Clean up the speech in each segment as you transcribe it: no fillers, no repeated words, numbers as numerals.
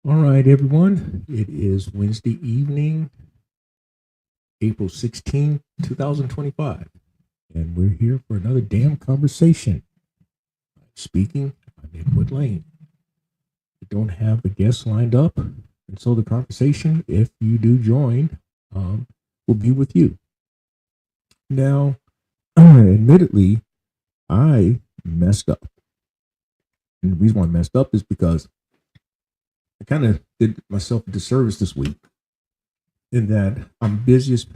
All right, everyone. It is Wednesday evening, April 16th, 2025, and we're here for another damn conversation. Speaking, I'm Edward Lane. We don't have a guest lined up, and so the conversation, if you do join, will be with you. Now, admittedly, I messed up. And the reason why I messed up is because I kind of did myself a disservice this week in that I'm busiest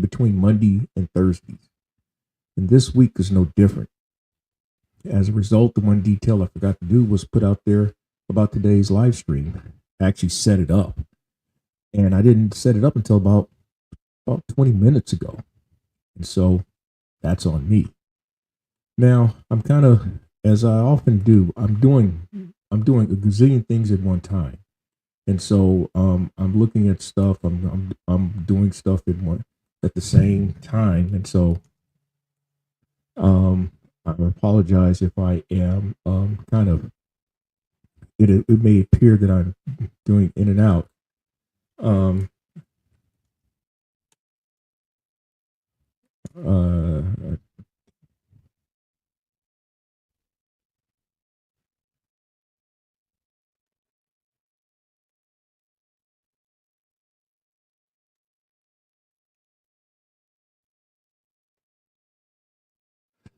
between Monday and Thursdays. And this week is no different. As a result, the one detail I forgot to do was put out there about today's live stream. I actually set it up. And I didn't set it up until about 20 minutes ago. And so that's on me. Now, I'm kind of, as I often do, I'm doing a gazillion things at one time. And so I'm looking at stuff, I'm doing stuff at the same time. And so I apologize if I am kind of it may appear that I'm doing in and out. Um, uh,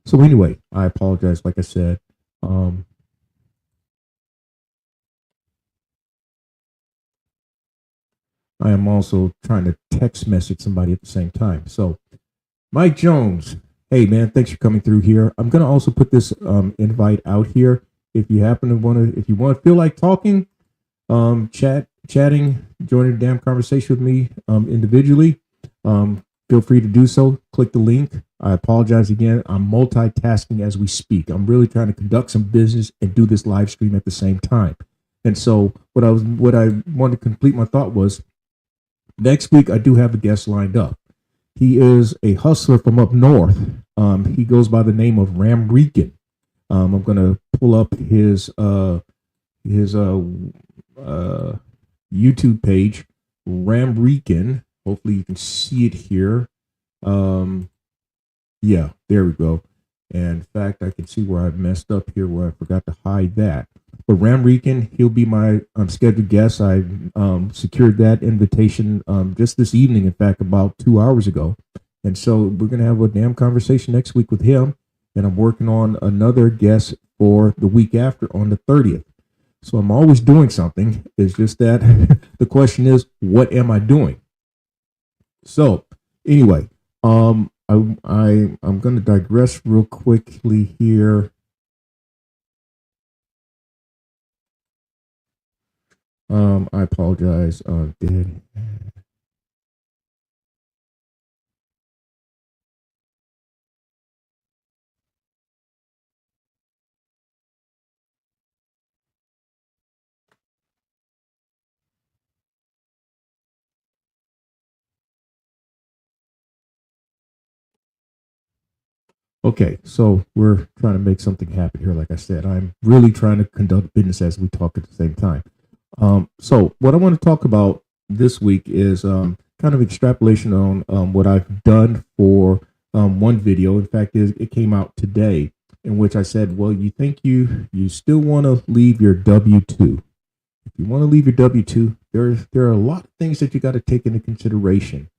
so anyway, I apologize. Like I said, um, I am also trying to text message somebody at the same time. So Mike Jones, hey man, thanks for coming through here. I'm gonna also put this invite out here if you happen to if you want to feel like talking, chatting, joining the damn conversation with me individually. Feel free to do so. Click the link. I apologize again. I'm multitasking as we speak. I'm really trying to conduct some business and do this live stream at the same time. And so what I wanted to complete my thought was next week I do have a guest lined up. He is a hustler from up north. He goes by the name of Ram Rican. I'm gonna pull up his YouTube page, Ram Rican. Hopefully you can see it here. Um, yeah, there we go. And in fact, I can see where I messed up here, where I forgot to hide that. But Ram Rican, he'll be my scheduled guest. I secured that invitation just this evening, in fact, about 2 hours ago. And so we're going to have a damn conversation next week with him. And I'm working on another guest for the week after on the 30th. So I'm always doing something. It's just that the question is, what am I doing? So anyway, I'm going to digress real quickly here. I apologize. Did Okay, so we're trying to make something happen here. Like I said, I'm really trying to conduct business as we talk at the same time. So what I want to talk about this week is kind of extrapolation on what I've done for one video. In fact, it came out today in which I said, well, you think you still want to leave your W-2. If you want to leave your W-2, there are a lot of things that you got to take into consideration.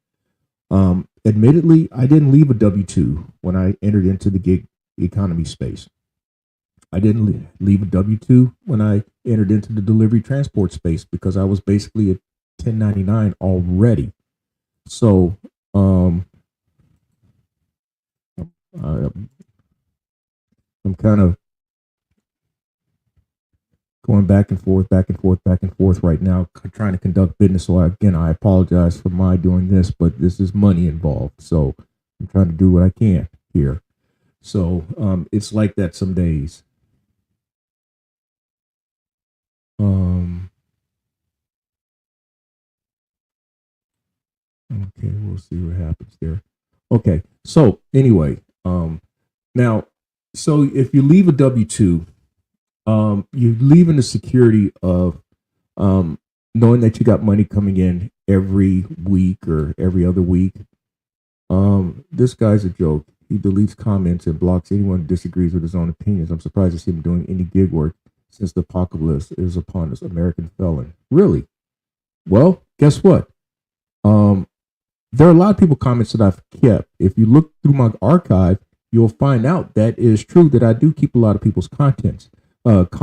Admittedly, I didn't leave a W-2 when I entered into the gig economy space. I didn't leave a W-2 when I entered into the delivery transport space because I was basically a 1099 already. So, I'm kind of going back and forth, back and forth, back and forth right now, trying to conduct business. So I apologize for my doing this, but this is money involved. So I'm trying to do what I can here. So it's like that some days. Okay, we'll see what happens there. Okay, so anyway, now, so if you leave a W-2, you leave in the security of knowing that you got money coming in every week or every other week. This guy's a joke. He deletes comments and blocks anyone who disagrees with his own opinions. I'm surprised to see him doing any gig work since the apocalypse is upon us. American felon. Really? Well, guess what? There are a lot of people comments that I've kept. If you look through my archive, you'll find out that it is true that I do keep a lot of people's comments. And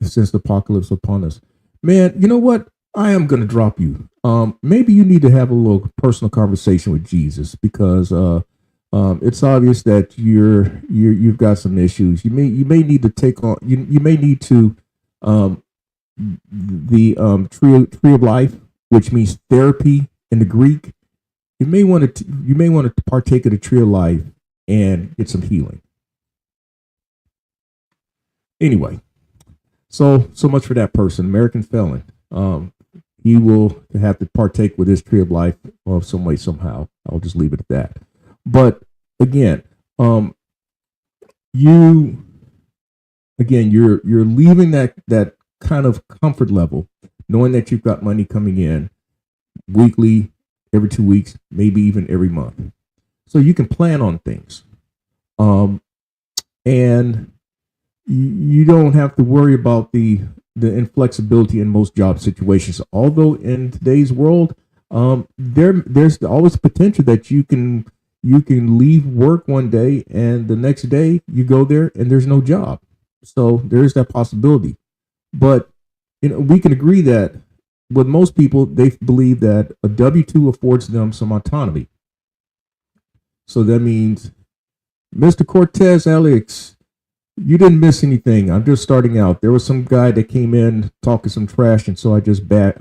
since the apocalypse upon us, man, you know what? I am going to drop you. Maybe you need to have a little personal conversation with Jesus, because it's obvious that you've got some issues. You may need to take on. You may need to the tree of life, which means therapy in the Greek. You may want to partake of the tree of life and get some healing. Anyway, so much for that person, American felon. He will have to partake with his tree of life of some way, somehow. I'll just leave it at that. But again, you're leaving that kind of comfort level, knowing that you've got money coming in weekly, every 2 weeks, maybe even every month. So you can plan on things. And you don't have to worry about the inflexibility in most job situations. Although in today's world, there's always potential that you can leave work one day and the next day you go there and there's no job. So there's that possibility. But we can agree that with most people, they believe that a W-2 affords them some autonomy. So that means, Mr. Cortez Alex, you didn't miss anything. I'm just starting out. There was some guy that came in talking some trash, and so I just banned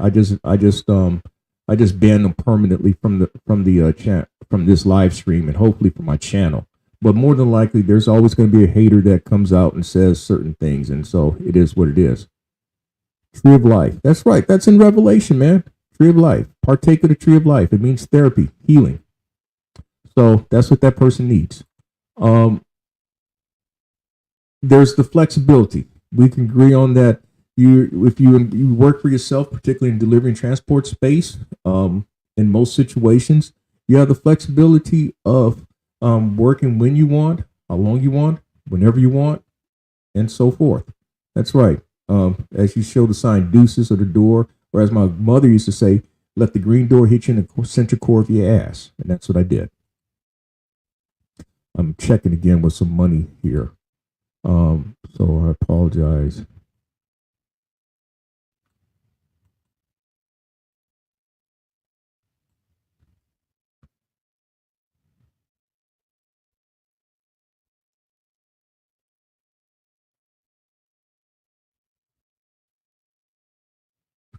them permanently from this live stream, and hopefully from my channel. But more than likely, there's always going to be a hater that comes out and says certain things, and so it is what it is. Tree of life. That's right. That's in Revelation, man. Tree of life. Partake of the tree of life. It means therapy, healing. So that's what that person needs. There's the flexibility. We can agree on that. If you work for yourself, particularly in delivery and transport space, in most situations, you have the flexibility of working when you want, how long you want, whenever you want, and so forth. That's right. As you show the sign deuces or the door, or as my mother used to say, let the green door hit you in the central core of your ass. And that's what I did. I'm checking again with some money here. So I apologize.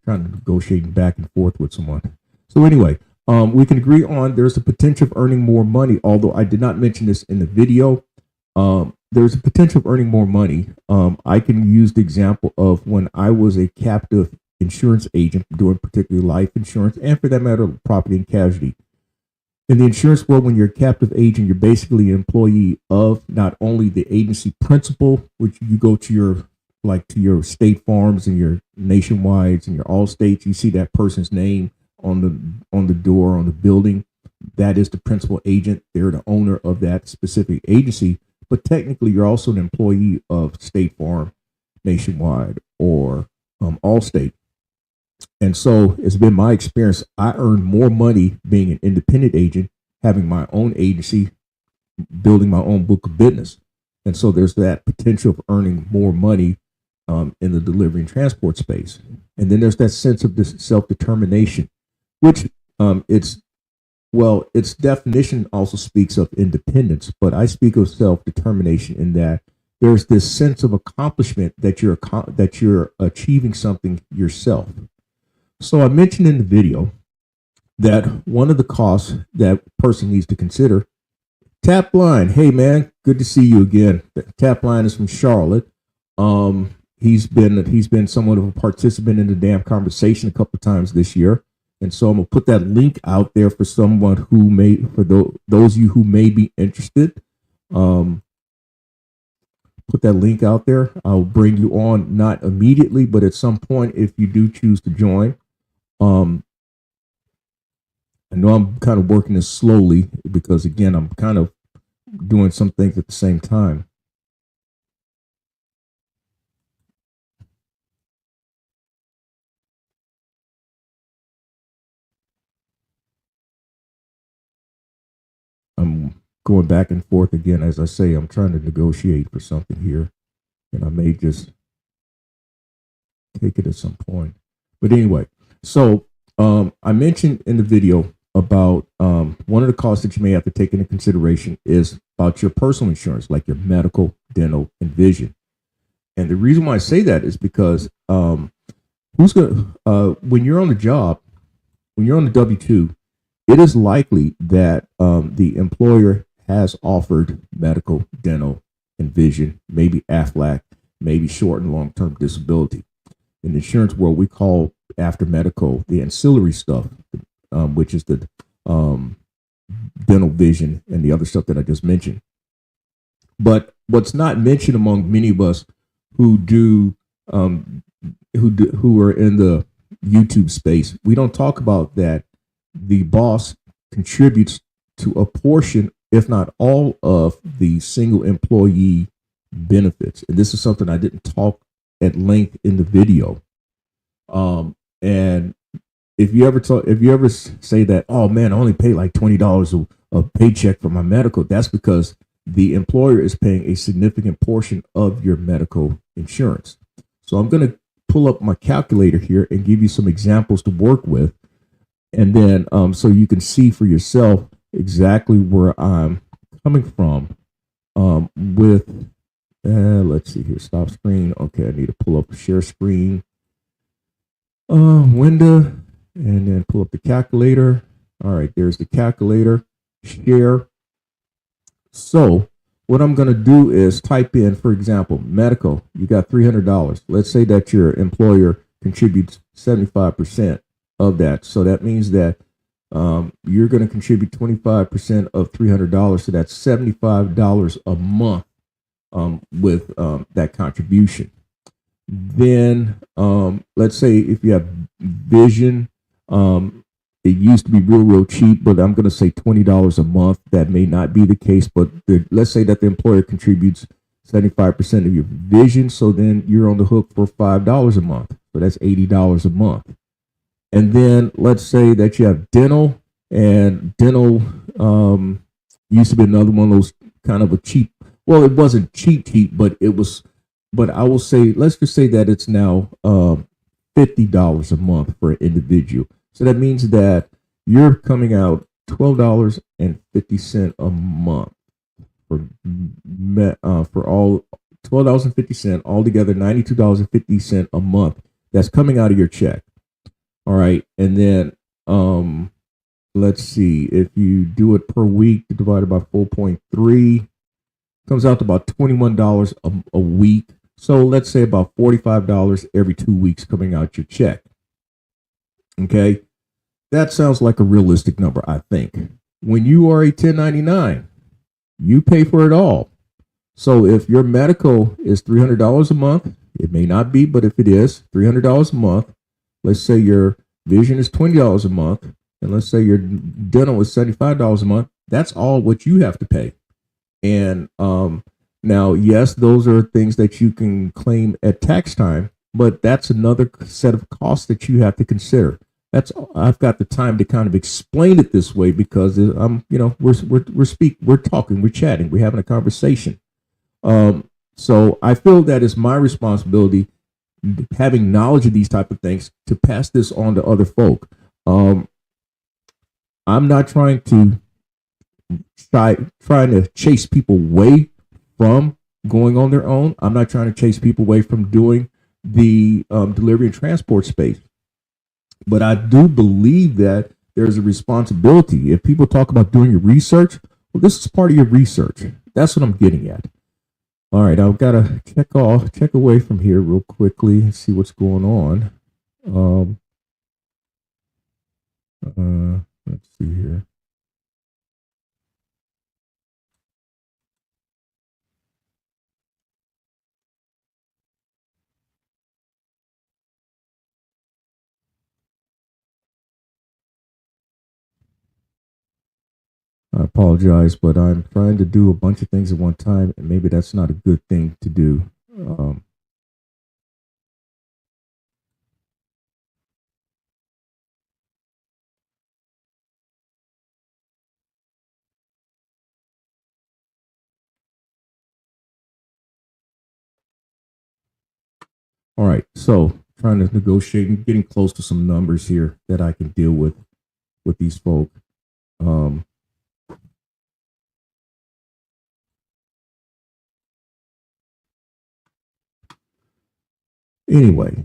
Trying to negotiate back and forth with someone. So anyway, we can agree on there's a potential of earning more money, although I did not mention this in the video. There's a potential of earning more money. I can use the example of when I was a captive insurance agent doing particularly life insurance, and for that matter, property and casualty. In the insurance world, when you're a captive agent, you're basically an employee of not only the agency principal, which you go to your State Farms and your Nationwides and your Allstates, you see that person's name on the door, on the building. That is the principal agent. They're the owner of that specific agency. But technically, you're also an employee of State Farm, Nationwide, or Allstate. And so it's been my experience. I earned more money being an independent agent, having my own agency, building my own book of business. And so there's that potential of earning more money in the delivery and transport space. And then there's that sense of this self-determination, which its definition also speaks of independence, but I speak of self-determination in that there's this sense of accomplishment that you're achieving something yourself. So I mentioned in the video that one of the costs that person needs to consider, Tap Line. Hey man, good to see you again. Tap Line is from Charlotte. He's been somewhat of a participant in the damn conversation a couple of times this year. And so I'm gonna put that link out there for someone those of you who may be interested. But put that link out there. I'll bring you on, not immediately, but at some point if you do choose to join. Um, I know I'm kind of working this slowly because, again, I'm kind of doing some things at the same time. I'm going back and forth again. As I say, I'm trying to negotiate for something here, and I may just take it at some point. But anyway, so I mentioned in the video about one of the costs that you may have to take into consideration is about your personal insurance, like your medical, dental, and vision. And the reason why I say that is because who's gonna when you're on the job, when you're on the W-2, it is likely that the employer has offered medical, dental, and vision, maybe AFLAC, maybe short and long term disability. In the insurance world, we call after medical the ancillary stuff, which is the um, dental, vision, and the other stuff that I just mentioned. But what's not mentioned among many of us who do who are in the YouTube space, we don't talk about that the boss contributes to a portion, if not all, of the single employee benefits. And this is something I didn't talk at length in the video. And if you ever say that, oh man, I only pay like $20 a paycheck for my medical, that's because the employer is paying a significant portion of your medical insurance. So I'm going to pull up my calculator here and give you some examples to work with, and then so you can see for yourself exactly where I'm coming from with. Let's see here. Stop screen. Okay, I need to pull up share screen window, and then pull up the calculator. All right, there's the calculator. Share. So what I'm going to do is type in, for example, medical. You got $300. Let's say that your employer contributes 75% of that. So that means that you're going to contribute 25% of $300. So that's $75 a month with that contribution. Then let's say if you have vision, it used to be real cheap, but I'm going to say $20 a month. That may not be the case, but let's say that the employer contributes 75% of your vision. So then you're on the hook for $5 a month. So that's $80 a month. And then let's say that you have dental, and dental used to be another one of those kind of a cheap. Well, it wasn't cheap, but it was. But I will say, let's just say that it's now $50 a month for an individual. So that means that you're coming out $12.50 a month for all $12.50 altogether, $92.50 a month. That's coming out of your check. All right, and then let's see, if you do it per week divided by 4.3, comes out to about $21 a week. So let's say about $45 every 2 weeks coming out your check. Okay, that sounds like a realistic number, I think. When you are a 1099, you pay for it all. So if your medical is $300 a month, it may not be, but if it is $300 a month, let's say your vision is $20 a month, and let's say your dental is $75 a month, that's all what you have to pay. And now, yes, those are things that you can claim at tax time, but that's another set of costs that you have to consider. I've got the time to kind of explain it this way because we're talking, we're chatting, we're having a conversation. So I feel that it's my responsibility, having knowledge of these type of things, to pass this on to other folk. I'm not trying to chase people away from going on their own. I'm not trying to chase people away from doing the delivery and transport space. But I do believe that there's a responsibility. If people talk about doing your research, well, this is part of your research. That's what I'm getting at. All right, I've got to check away from here real quickly and see what's going on. Let's see here. apologize, but I'm trying to do a bunch of things at one time, and maybe that's not a good thing to do. All right, so trying to negotiate and getting close to some numbers here that I can deal with these folk. Um, anyway,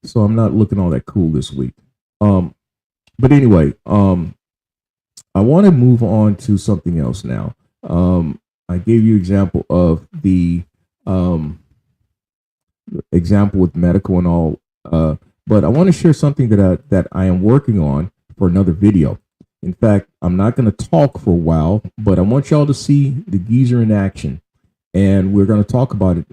so I'm not looking all that cool this week. But anyway, I want to move on to something else now. I gave you example of the example with medical and all, but I want to share something that I am working on for another video. In fact, I'm not going to talk for a while, but I want y'all to see the geezer in action, and we're going to talk about it.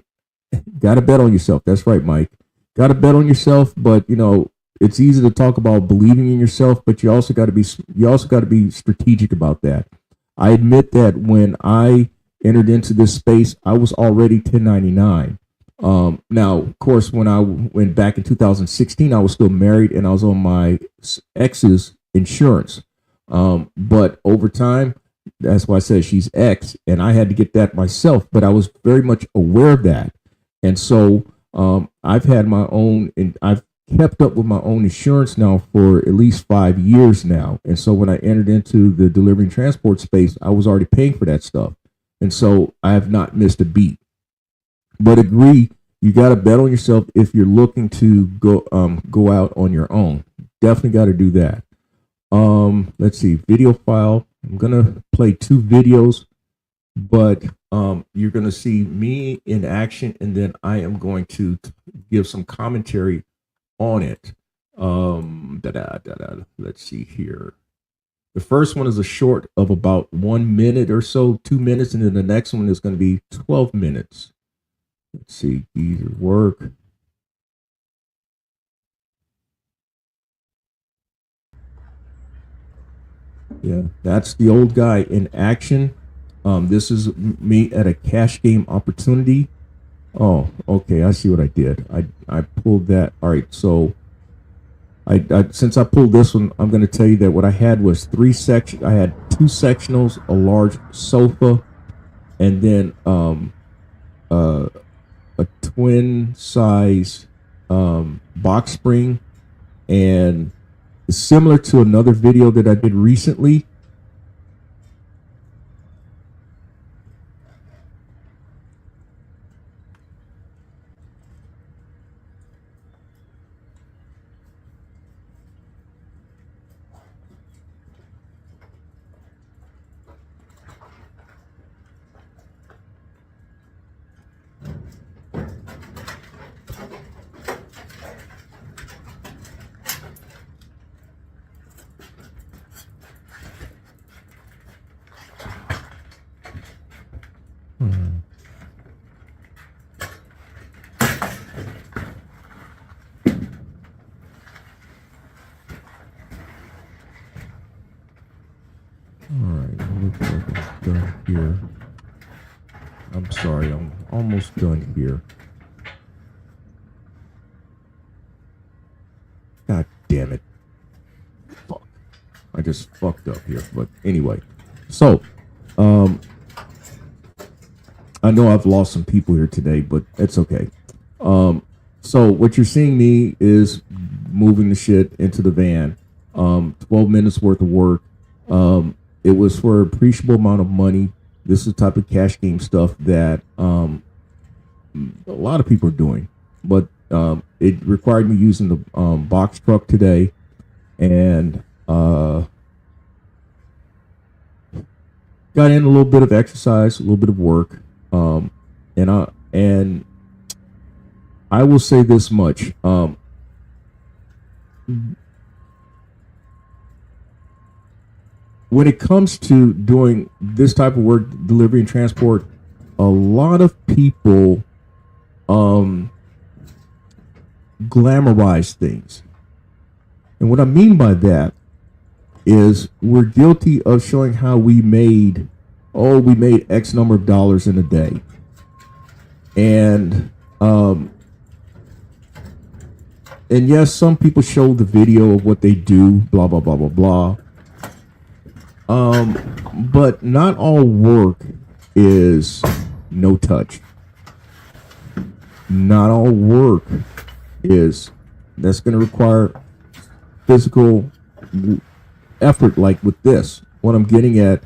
Got to bet on yourself. That's right, Mike. Got to bet on yourself, but it's easy to talk about believing in yourself, but you also got to be strategic about that. I admit that when I entered into this space, I was already 1099. Now, of course, when I went back in 2016, I was still married and I was on my ex's insurance. But over time, that's why I said she's ex, and I had to get that myself. But I was very much aware of that, and so I've had my own, and I've kept up with my own insurance now for at least 5 years now. And so when I entered into the delivery and transport space, I was already paying for that stuff. And so I have not missed a beat. But agree, you got to bet on yourself if you're looking to go out on your own. Definitely got to do that. Let's see, video file. I'm going to play 2 videos, but you're going to see me in action, and then I am going to give some commentary on it. Let's see here. The first one is a short of about 1 minute or so, 2 minutes, and then the next one is going to be 12 minutes. Let's see, either work. Yeah, that's the old guy in action. This is me at a cash game opportunity. Oh, okay. I see what I did. I pulled that. All right. So I since I pulled this one, I'm going to tell you that what I had was 3 sections. I had 2 sectionals, a large sofa, and then a twin size box spring, and it's similar to another video that I did recently. Alright, looks like I'm done here. I'm sorry, I'm almost done here. God damn it. Fuck. I just fucked up here. But anyway. So, I know I've lost some people here today, but it's okay. So what you're seeing me is moving the shit into the van. 12 minutes worth of work. It was for an appreciable amount of money. This is the type of cash game stuff that a lot of people are doing. But it required me using the box truck today, and got in a little bit of exercise, a little bit of work, and I will say this much. When it comes to doing this type of work, delivery and transport, a lot of people glamorize things. And what I mean by that is we're guilty of showing how we made X number of dollars in a day. And yes, some people show the video of what they do, blah blah blah blah blah. But not all work is no touch. Not all work is that's going to require physical effort, like with this. What I'm getting at,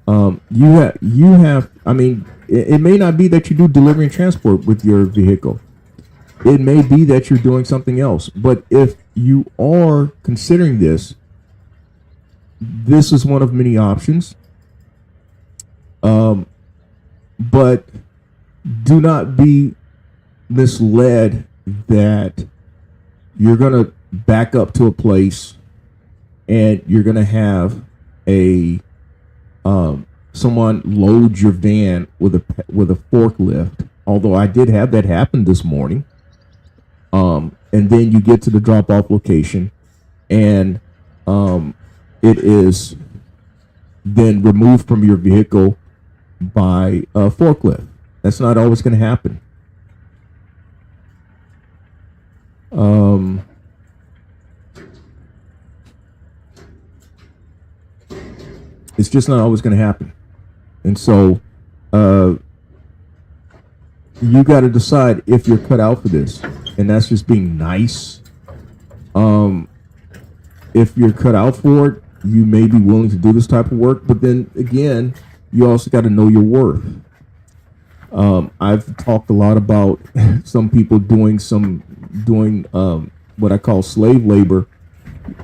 you have. I mean, it may not be that you do delivery and transport with your vehicle. It may be that you're doing something else. But if you are considering this, this is one of many options. But do not be misled that you're going to back up to a place and you're going to have a someone load your van with a forklift. Although I did have that happen this morning. And then you get to the drop off location and it is then removed from your vehicle by a forklift. That's not always going to happen. It's just not always going to happen. And so you got to decide if you're cut out for this. And that's just being nice. If you're cut out for it, you may be willing to do this type of work. But then again, you also got to know your worth. I've talked a lot about some people doing what I call slave labor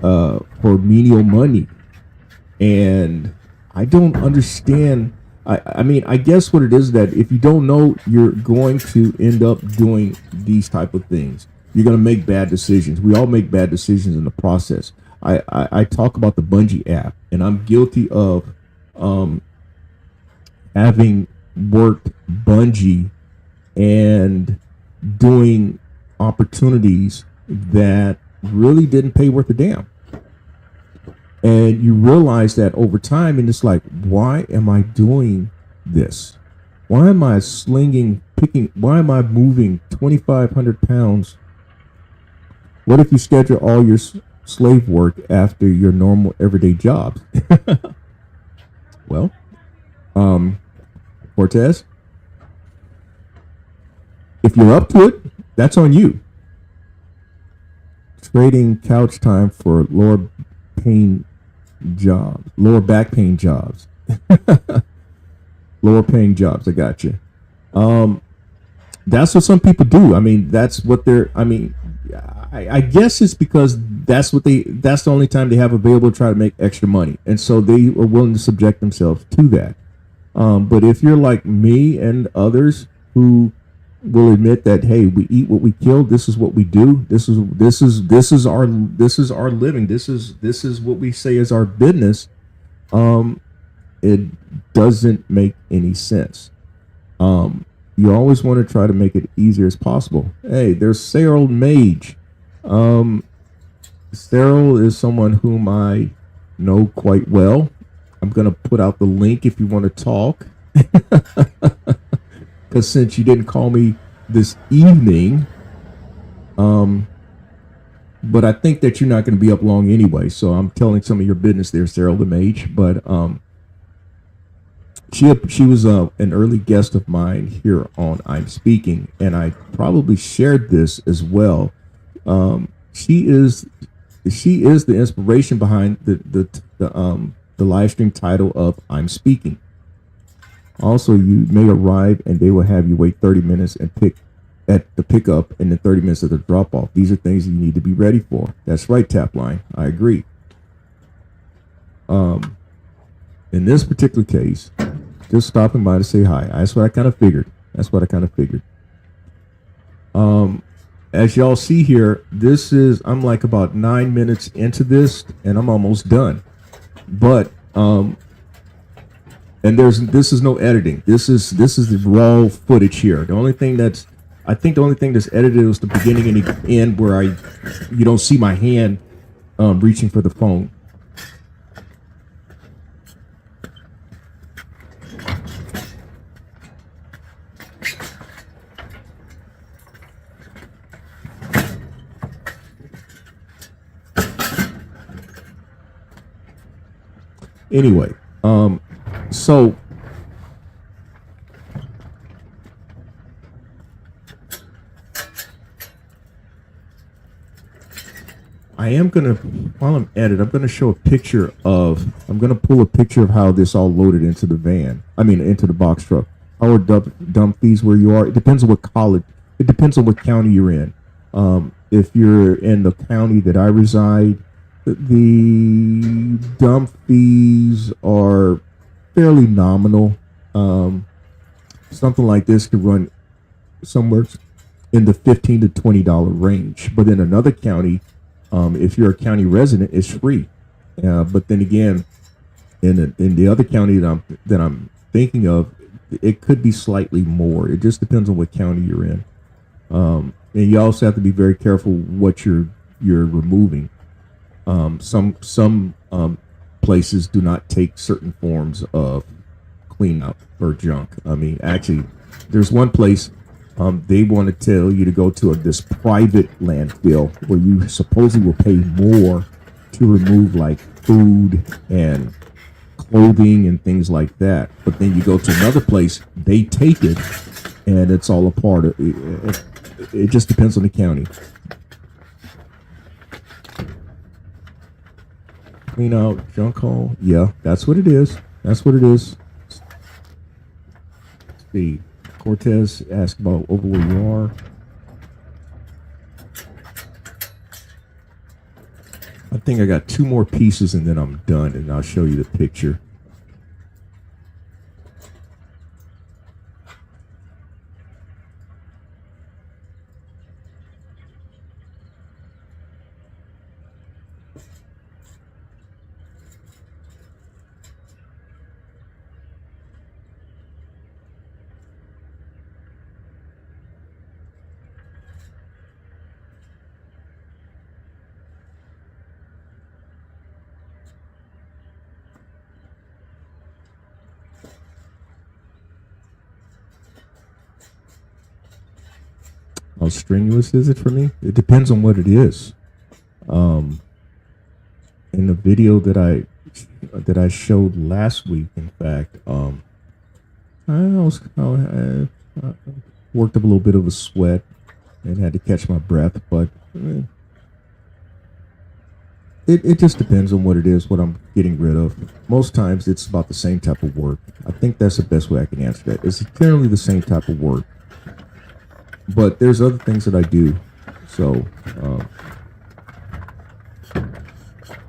for menial money. And I don't understand. I mean, I guess what it is that if you don't know, you're going to end up doing these type of things. You're going to make bad decisions. We all make bad decisions in the process. I talk about the Bungie app, and I'm guilty of having worked Bungie and doing opportunities that really didn't pay worth a damn. And you realize that over time, and it's like, why am I doing this? Why am I why am I moving 2,500 pounds? What if you schedule all your slave work after your normal everyday jobs? Well, Cortez, if you're up to it, that's on you. Trading couch time for lower back pain jobs. Lower paying jobs. I got you. That's what some people do. I mean, that's what they're. I mean, I guess it's because that's the only time they have available to try to make extra money, and so they are willing to subject themselves to that. But if you're like me and others who will admit that, hey, we eat what we kill. This is what we do. This is our living. This is what we say is our business. It doesn't make any sense. You always want to try to make it easier as possible. Hey, there's Cyril Mage. Cyril is someone whom I know quite well. I'm gonna put out the link if you want to talk. Because since you didn't call me this evening, but I think that you're not going to be up long anyway. So I'm telling some of your business there, Cyril the Mage. But she was an early guest of mine here on I'm Speaking, and I probably shared this as well. She is the inspiration behind the live stream title of I'm Speaking. Also, you may arrive and they will have you wait 30 minutes and pick at the pickup and then 30 minutes at the drop off. These are things you need to be ready for. That's right, Tapline. I agree. In this particular case, just stopping by to say hi. That's what I kind of figured. As y'all see here, I'm like about 9 minutes into this and I'm almost done. But and this is no editing. This is the raw footage here. The only thing that's edited was the beginning and the end where you don't see my hand reaching for the phone. Anyway, so I am gonna, while I'm at it, I'm gonna show a picture of. I'm gonna pull a picture of how this all loaded into the van. I mean, into the box truck. How are dump fees where you are? It depends on what college. It depends on what county you're in. If you're in the county that I reside, the dump fees are fairly nominal. Something like this could run somewhere in the $15 to $20 range. But in another county, if you're a county resident, it's free. But then again, in the other county that I'm thinking of, it could be slightly more. It just depends on what county you're in. And you also have to be very careful what you're removing. Some places do not take certain forms of cleanup or junk. I mean, actually, there's one place they want to tell you to go to this private landfill where you supposedly will pay more to remove like food and clothing and things like that. But then you go to another place, they take it, and it's all a part of it. It just depends on the county. Clean out junk haul. Yeah, that's what it is. That's what it is. Let's see. Cortez asked about over where you are. I think I got 2 more pieces and then I'm done, and I'll show you the picture. How strenuous is it for me? It depends on what it is. In the video that I showed last week, in fact, I worked up a little bit of a sweat and had to catch my breath, but it just depends on what it is, what I'm getting rid of. Most times it's about the same type of work. I think that's the best way I can answer that. It's generally the same type of work. But there's other things that I do. So,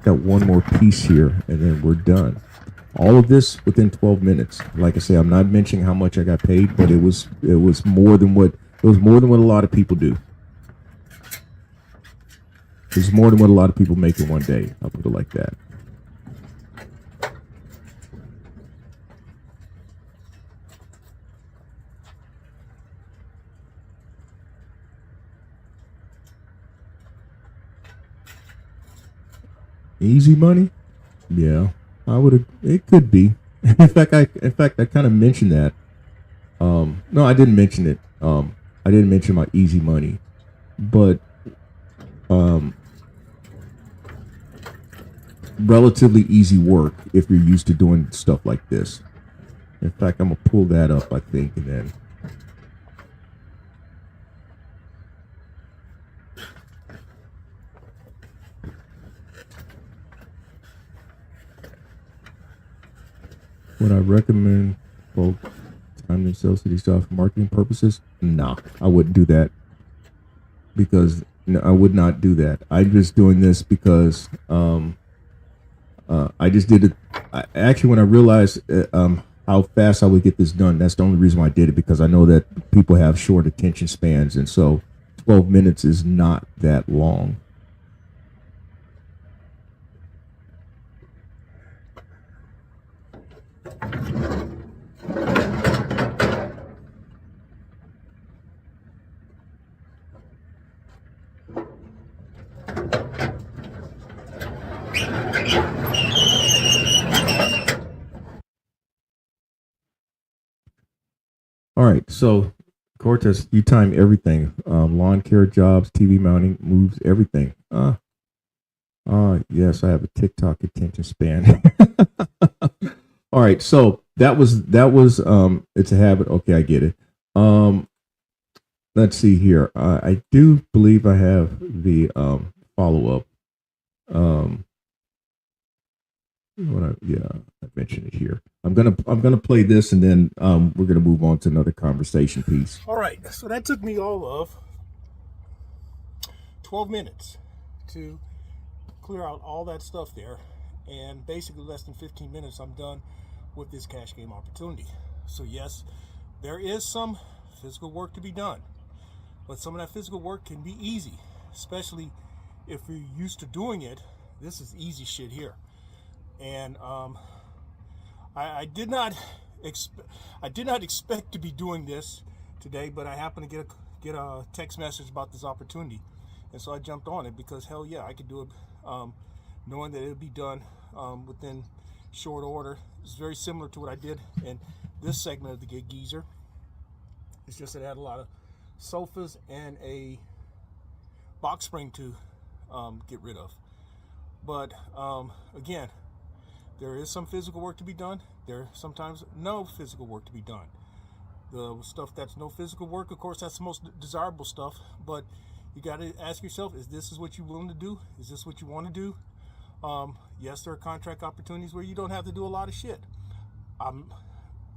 got one more piece here, and then we're done. All of this within 12 minutes. Like I say, I'm not mentioning how much I got paid, but it was more than what a lot of people do. It was more than what a lot of people make in one day. I'll put it like that. Easy money? Yeah, I would. It could be. In fact, I kind of mentioned that. No, I didn't mention it. I didn't mention my easy money, but relatively easy work if you're used to doing stuff like this. In fact, I'm gonna pull that up, I think, and then. Would I recommend folks time themselves to these jobs for marketing purposes? No, I wouldn't do that, because I would not do that. I'm just doing this because I just did it. Actually, when I realized how fast I would get this done, that's the only reason why I did it, because I know that people have short attention spans, and so 12 minutes is not that long. All right, so Cortez, you time everything: lawn care jobs, TV mounting, moves, everything. Yes, I have a TikTok attention span. All right, so that was it's a habit. Okay, I get it. Um, let's see here. I do believe I have the follow up. Um, yeah, I mentioned it here. I'm gonna play this, and then we're gonna move on to another conversation piece. All right, so that took me all of 12 minutes to clear out all that stuff there, and basically less than 15 minutes, I'm done with this cash game opportunity. So yes, there is some physical work to be done, but some of that physical work can be easy, especially if you're used to doing it. This is easy shit here, and I did not I did not expect to be doing this today, but I happened to get a text message about this opportunity, and so I jumped on it because hell yeah, I could do it, knowing that it would be done within short order. It's very similar to what I did in this segment of the Gig Geezer. It's just that it had a lot of sofas and a box spring to get rid of. But again, there is some physical work to be done. There's sometimes no physical work to be done. The stuff that's no physical work, of course, that's the most desirable stuff. But you got to ask yourself: is this what you're willing to do? Is this what you want to do? Yes, there are contract opportunities where you don't have to do a lot of shit.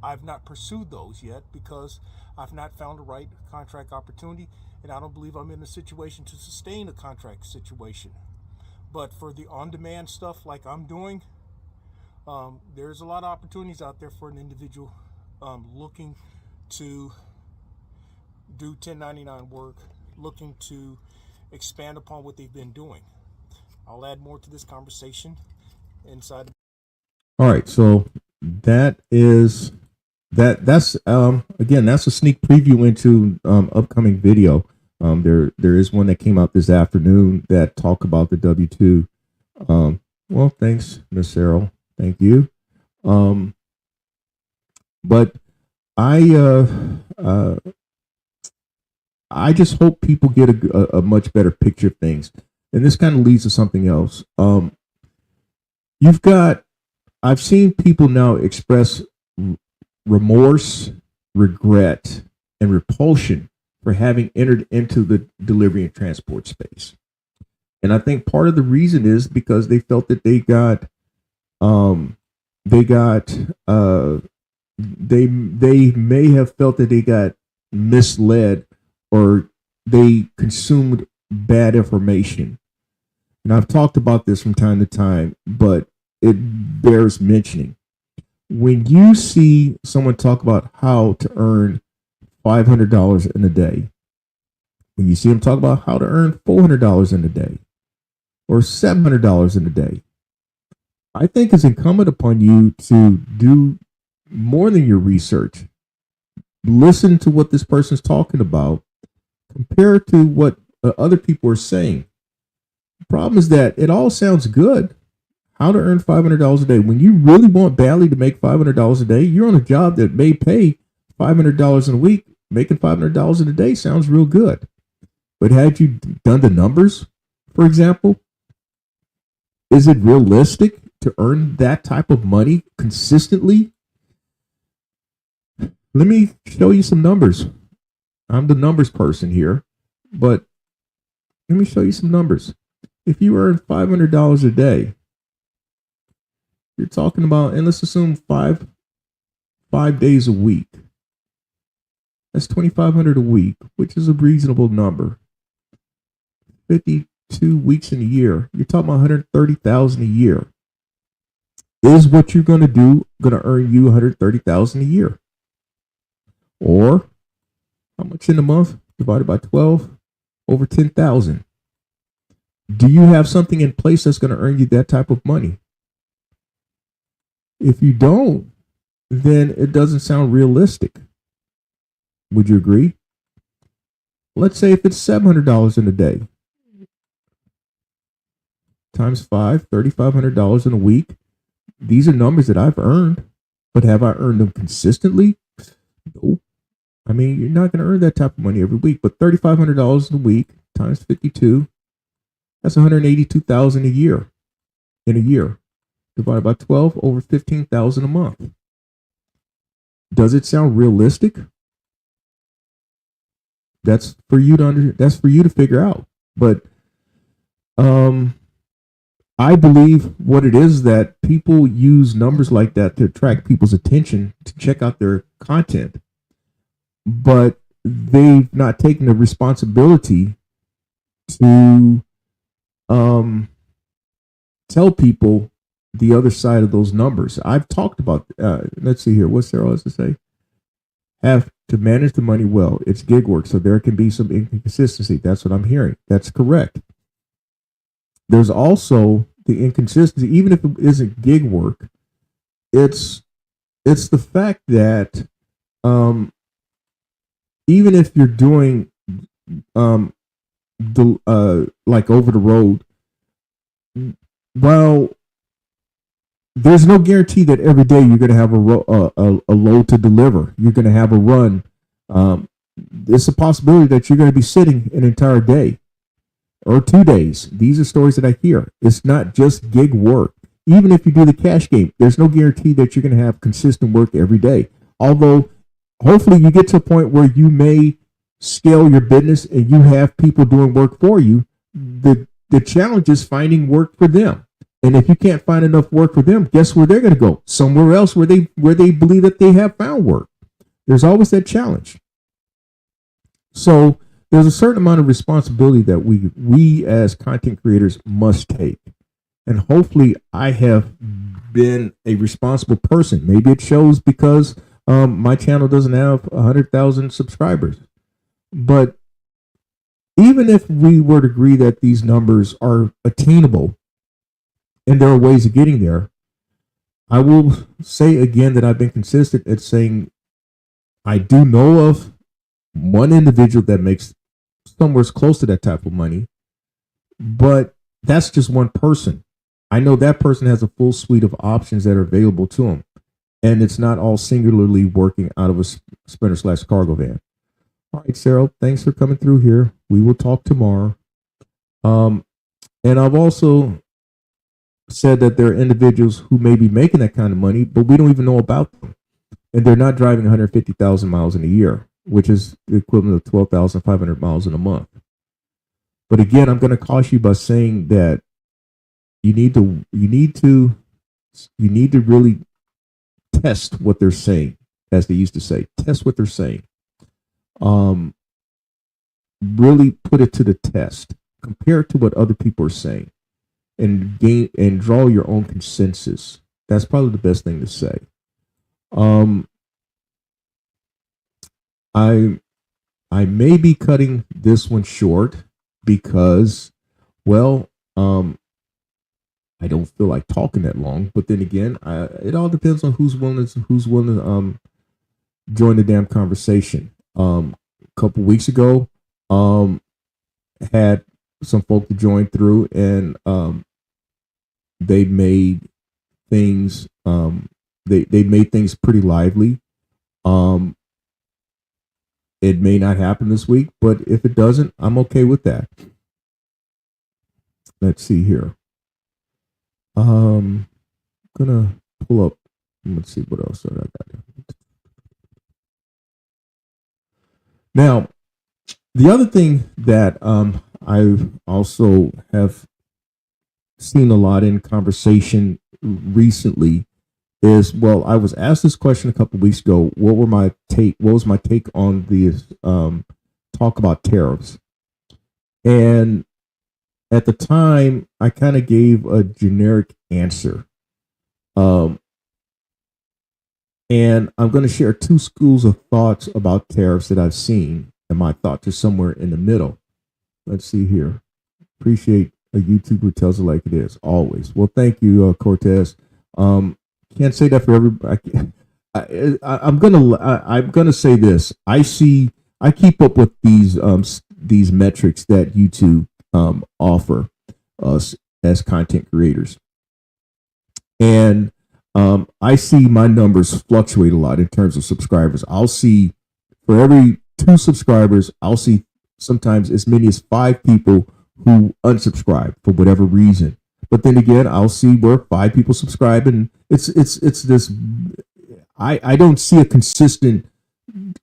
I've not pursued those yet because I've not found the right contract opportunity, and I don't believe I'm in a situation to sustain a contract situation. But for the on-demand stuff like I'm doing, there's a lot of opportunities out there for an individual looking to do 1099 work, looking to expand upon what they've been doing. I'll add more to this conversation inside. All right, so that's again, that's a sneak preview into upcoming video. There is one that came out this afternoon that talk about the W-2. Well, thanks, Miss Sarah. Thank you. But I just hope people get a much better picture of things. And this kind of leads to something else. You've got, I've seen people now express remorse, regret, and repulsion for having entered into the delivery and transport space. And I think part of the reason is because they felt that they may have felt that they got misled or they consumed bad information. And I've talked about this from time to time, but it bears mentioning. When you see someone talk about how to earn $500 in a day, when you see them talk about how to earn $400 in a day or $700 in a day, I think it's incumbent upon you to do more than your research. Listen to what this person's talking about, compare to what other people are saying. The problem is that it all sounds good. How to earn $500 a day. When you really want badly to make $500 a day, you're on a job that may pay $500 in a week. Making $500 in a day sounds real good. But had you done the numbers, for example, is it realistic to earn that type of money consistently? Let me show you some numbers. I'm the numbers person here, but let me show you some numbers. If you earn $500 a day, you're talking about, and let's assume five days a week. That's $2,500 a week, which is a reasonable number. 52 weeks in a year. You're talking about $130,000 a year. Is what you're going to do going to earn you $130,000 a year? Or how much in a month divided by 12? Over 10,000. Do you have something in place that's going to earn you that type of money? If you don't, then it doesn't sound realistic. Would you agree? Let's say if it's $700 in a day, times 5, $3,500 in a week. These are numbers that I've earned, but have I earned them consistently? No. I mean, you're not going to earn that type of money every week, but $3,500 in a week times 52, that's $182,000 a year. In a year, divided by 12 over 15,000 a month. Does it sound realistic? That's for you to figure out. But I believe what it is that people use numbers like that to attract people's attention to check out their content, but they've not taken the responsibility to tell people the other side of those numbers. I've talked about, let's see here, what Sarah has to say. Have to manage the money well. It's gig work, so there can be some inconsistency. That's what I'm hearing. That's correct. There's also the inconsistency, even if it isn't gig work. It's the fact that even if you're doing like over the road, well, there's no guarantee that every day you're going to have a load to deliver. You're going to have a run. It's a possibility that you're going to be sitting an entire day or 2 days. These are stories that I hear. It's not just gig work. Even if you do the cash game, there's no guarantee that you're going to have consistent work every day. Although, hopefully you get to a point where you may scale your business and you have people doing work for you. The challenge is finding work for them. And if you can't find enough work for them, guess where they're going to go? Somewhere else where they believe that they have found work. There's always that challenge. So there's a certain amount of responsibility that we as content creators must take. And hopefully I have been a responsible person. Maybe it shows because my channel doesn't have 100,000 subscribers. But even if we were to agree that these numbers are attainable, and there are ways of getting there, I will say again that I've been consistent at saying I do know of one individual that makes somewhere close to that type of money, but that's just one person. I know that person has a full suite of options that are available to them, and it's not all singularly working out of a Sprinter/cargo van. All right, Sarah, thanks for coming through here. We will talk tomorrow. And I've also said that there are individuals who may be making that kind of money, but we don't even know about them. And they're not driving 150,000 miles in a year, which is the equivalent of 12,500 miles in a month. But again, I'm going to caution you by saying that you need to really test what they're saying, as they used to say. Test what they're saying. Really put it to the test. Compare it to what other people are saying. And draw your own consensus. That's probably the best thing to say. I may be cutting this one short because, well, I don't feel like talking that long. But then again, it all depends on who's willing to join the damn conversation. A couple weeks ago, had some folk to join through, and they made things they made things pretty lively. It may not happen this week, but if it doesn't, I'm okay with that. Let's see here. Gonna pull up. Let's see what else I got here. Now, the other thing that I've also have seen a lot in conversation recently is, well, I was asked this question a couple of weeks ago. What was my take on the talk about tariffs? And at the time, I kind of gave a generic answer. And I'm going to share two schools of thoughts about tariffs that I've seen, and my thoughts are somewhere in the middle. Let's see here. Appreciate a YouTuber who tells it like it is, always. Well, thank you, Cortez. Can't say that for everybody. I'm gonna say this. I keep up with these metrics that YouTube offer us as content creators, and I see my numbers fluctuate a lot in terms of subscribers. I'll see, for every 2 subscribers, I'll see sometimes as many as 5 people who unsubscribe for whatever reason. But then again, I'll see where 5 people subscribe, and it's this. I don't see a consistent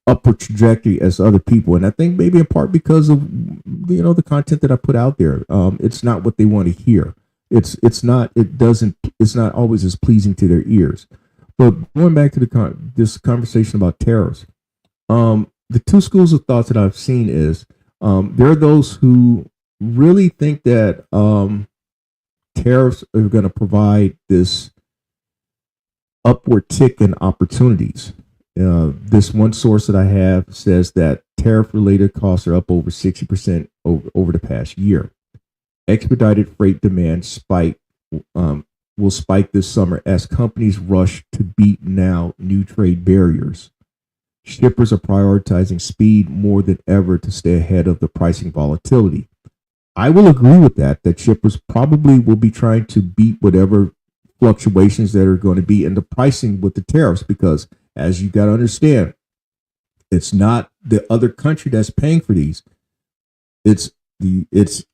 upward trajectory as other people, and I think maybe in part because of the content that I put out there. It's not what they want to hear. It's not. It doesn't. It's not always as pleasing to their ears. But going back to this conversation about tariffs, the two schools of thoughts that I've seen is there are those who really think that tariffs are going to provide this upward tick in opportunities. This one source that I have says that tariff related costs are up over 60% over the past year. Expedited freight demand will spike this summer as companies rush to beat now new trade barriers. Shippers are prioritizing speed more than ever to stay ahead of the pricing volatility. I will agree with that shippers probably will be trying to beat whatever fluctuations that are going to be in the pricing with the tariffs, because as you got to understand, it's not the other country that's paying for these. It's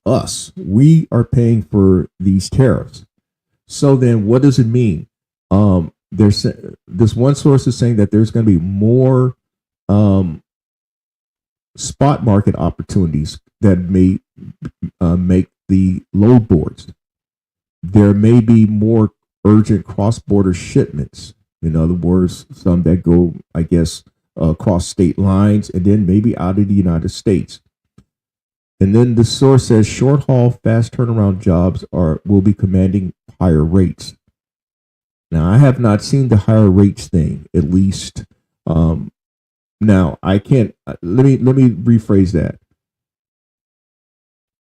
us. We are paying for these tariffs. So then what does it mean? There's this one source is saying that there's going to be more spot market opportunities that may make the load boards. There may be more urgent cross-border shipments. In other words, some that go, I guess, across state lines and then maybe out of the United States. And then the source says short haul, fast turnaround jobs will be commanding higher rates. Now, I have not seen the higher rates thing, at least. Now, I can't. Let me rephrase that.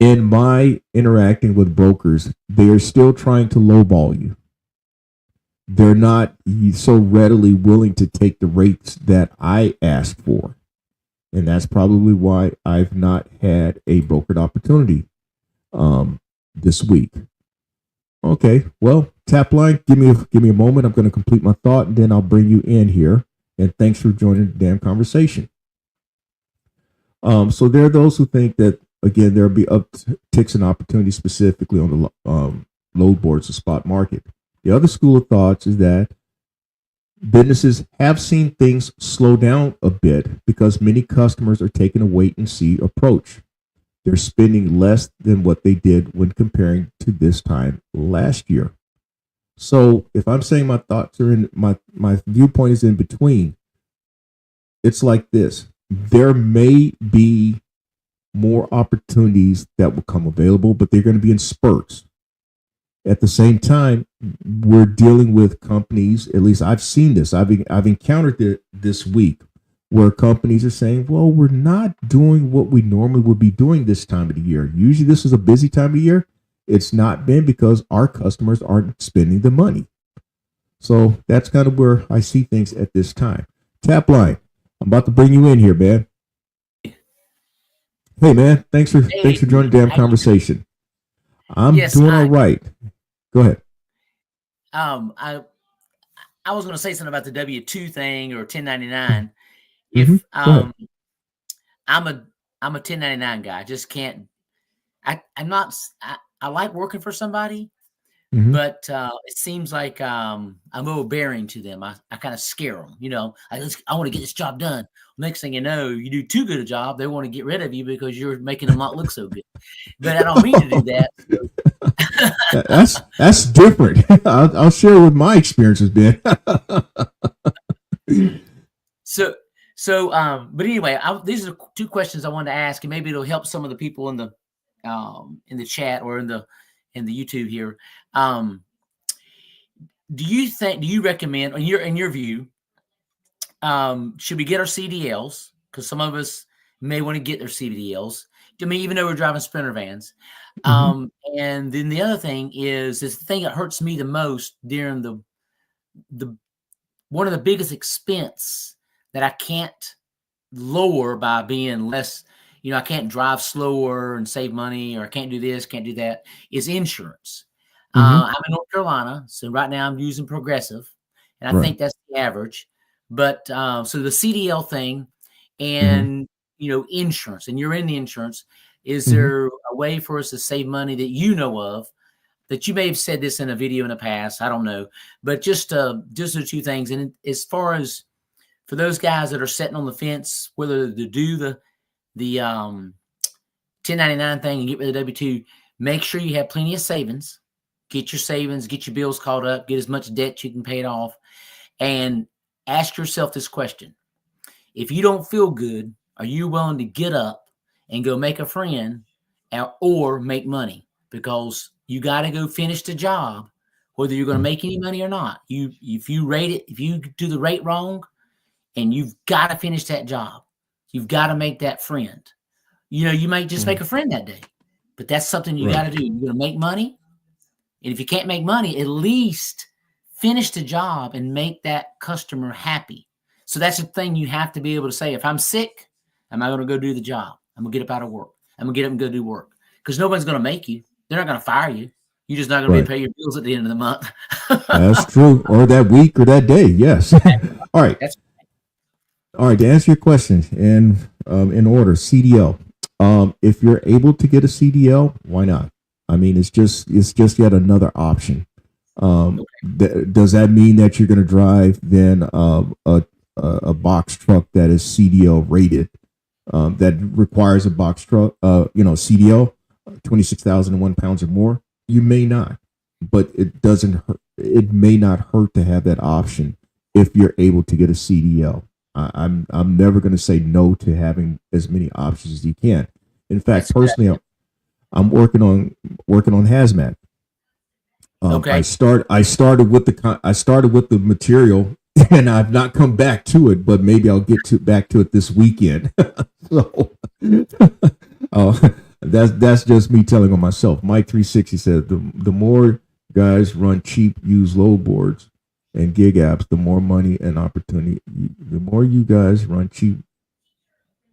In my interacting with brokers, they are still trying to lowball you. They're not so readily willing to take the rates that I ask for. And that's probably why I've not had a brokered opportunity this week. Okay, well, tap line, give me a moment. I'm going to complete my thought, and then I'll bring you in here. And thanks for joining the damn conversation. So there are those who think that, again, there'll be upticks in opportunities specifically on the load boards, the spot market. The other school of thoughts is that businesses have seen things slow down a bit because many customers are taking a wait and see approach. They're spending less than what they did when comparing to this time last year. So if I'm saying my thoughts are in my viewpoint is in between, it's like this. There may be more opportunities that will come available, but they're going to be in spurts. At the same time, we're dealing with companies, at least I've seen this, I've encountered it this week, where companies are saying, well, we're not doing what we normally would be doing this time of the year. Usually this is a busy time of the year. It's not been because our customers aren't spending the money. So that's kind of where I see things at this time. Tap line, I'm about to bring you in here, man. Hey, man, thanks for joining the damn conversation. I'm doing all right. Go ahead. I was going to say something about the W-2 thing or 1099. Mm-hmm. If I'm a 1099 guy, I just can't. I like working for somebody, but it seems like I'm overbearing to them. I kind of scare them. I want to get this job done. Next thing you know, you do too good a job. They want to get rid of you because you're making them not look so good. But I don't mean to do that. That's different. I'll share what my experience has been. But anyway, these are two questions I wanted to ask, and maybe it'll help some of the people in the chat or in the YouTube here. Do you recommend, in your view, should we get our CDLs? Because some of us may want to get their CDLs. I mean, even though we're driving Sprinter vans. And then the other thing is the thing that hurts me the most during the one of the biggest expense that I can't lower by being less, I can't drive slower and save money, or I can't do this, can't do that, is insurance. I'm in North Carolina, so right now I'm using Progressive, and I think that's the average. But so the CDL thing and, insurance, and you're in the insurance, is there a way for us to save money that you know of that you may have said this in a video in the past. I don't know, but just the two things. And as far as for those guys that are sitting on the fence, whether to do the 1099 thing and get rid of the W-2, make sure you have plenty of savings. Get your savings, get your bills caught up, get as much debt you can pay it off, and ask yourself this question. If you don't feel good, are you willing to get up and go make a friend or make money? Because you got to go finish the job, whether you're going to make any money or not. If you do the rate wrong, and you've got to finish that job, you've got to make that friend. You might just make a friend that day, but that's something you got to do. You're going to make money. And if you can't make money, at least finish the job and make that customer happy. So that's the thing you have to be able to say. If I'm sick, am I going to go do the job? I'm going to get up out of work. I'm going to get up and go do work. Because nobody's going to make you. They're not going to fire you. You're just not going to be able to pay your bills at the end of the month. That's true. Or that week or that day. Yes. All right. All right. To answer your question, and in order, CDL. If you're able to get a CDL, why not? I mean, it's just yet another option. Does that mean that you're going to drive then a box truck that is CDL rated, that requires a box truck, CDL, 26,001 pounds or more? You may not, but it doesn't hurt. It may not hurt to have that option if you're able to get a CDL. I'm never going to say no to having as many options as you can. In fact, personally, I'm working on hazmat. I started with the material, and I've not come back to it, but maybe I'll get back to it this weekend. So that's just me telling on myself. Mike 360 said the more guys run cheap used load boards and gig apps, the more money and opportunity. The more you guys run cheap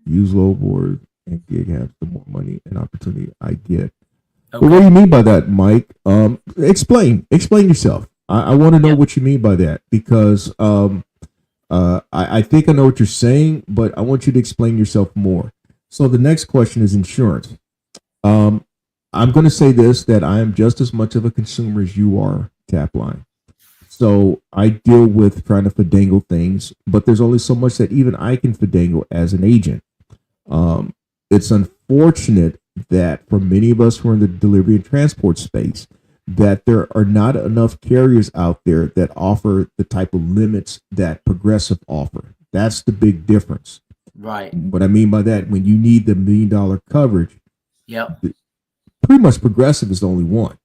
used load boards and gig apps, the more money and opportunity I get. Okay. Well, what do you mean by that, Mike? Explain yourself. I want to know what you mean by that, because I think I know what you're saying, but I want you to explain yourself more. So the next question is insurance. I'm going to say this, that I am just as much of a consumer as you are, Tapline. So I deal with trying to finagle things, but there's only so much that even I can finagle as an agent. It's unfortunate that for many of us who are in the delivery and transport space, that there are not enough carriers out there that offer the type of limits that Progressive offer. That's the big difference. Right. What I mean by that, when you need the $1 million coverage, pretty much Progressive is the only one.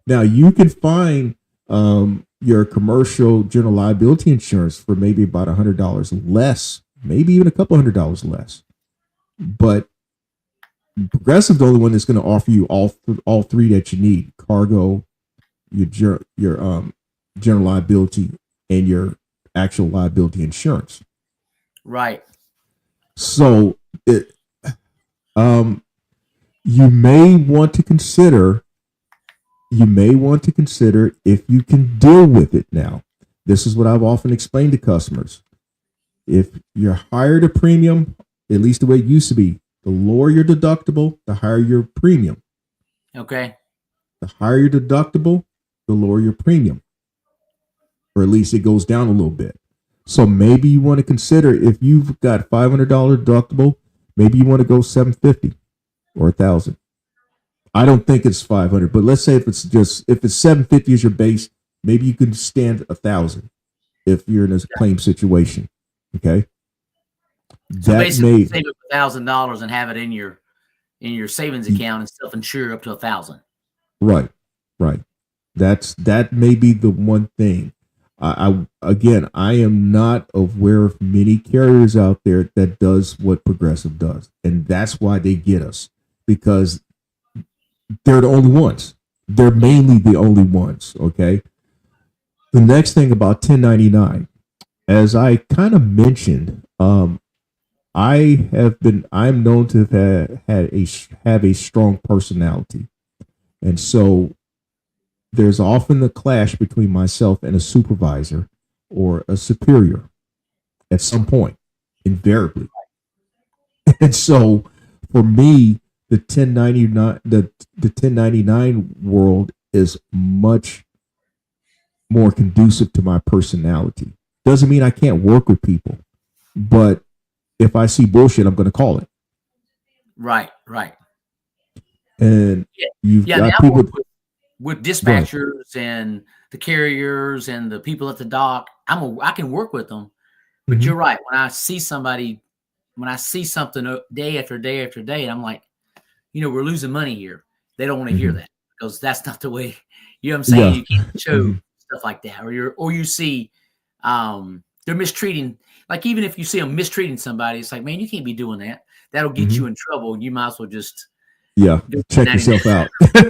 Now you can find your commercial general liability insurance for maybe about $100 less, maybe even a couple $100 less, but Progressive is the only one that's going to offer you all three that you need: cargo, your general liability, and your actual liability insurance. Right. So you may want to consider if you can deal with it. Now, this is what I've often explained to customers. If you're higher the premium, at least the way it used to be, the lower your deductible, the higher your premium. Okay. The higher your deductible, the lower your premium. Or at least it goes down a little bit. So maybe you want to consider, if you've got $500 deductible, maybe you want to go $750 or $1,000. I don't think it's $500, but let's say if it's $750 is your base, maybe you can stand $1,000 if you're in a claim situation. Okay. So basically, save up $1,000 and have it in your savings account and self-insure up to $1,000. Right. That may be the one thing. I am not aware of many carriers out there that does what Progressive does, and that's why they get us, because they're the only ones. They're mainly the only ones. Okay. The next thing about 1099, as I kind of mentioned, I'm known to have a strong personality. And so there's often the clash between myself and a supervisor or a superior at some point, invariably. And so for me, the 1099 world is much more conducive to my personality. Doesn't mean I can't work with people, but if I see bullshit, I'm going to call it. Right. And Yeah. you've Yeah. I mean, got I people. work with dispatchers and the carriers and the people at the dock. I can work with them, but Mhm. you're right. When I see something day after day after day, and I'm like, we're losing money here. They don't want to hear Mhm. that because that's not the way. You know what I'm Yeah. saying? You can't show Mhm. stuff like that, or you see they're mistreating. Like even if you see them mistreating somebody, it's like, man, you can't be doing that. That'll get Mhm. you in trouble. You might as well just Yeah. go Check 99. yourself out.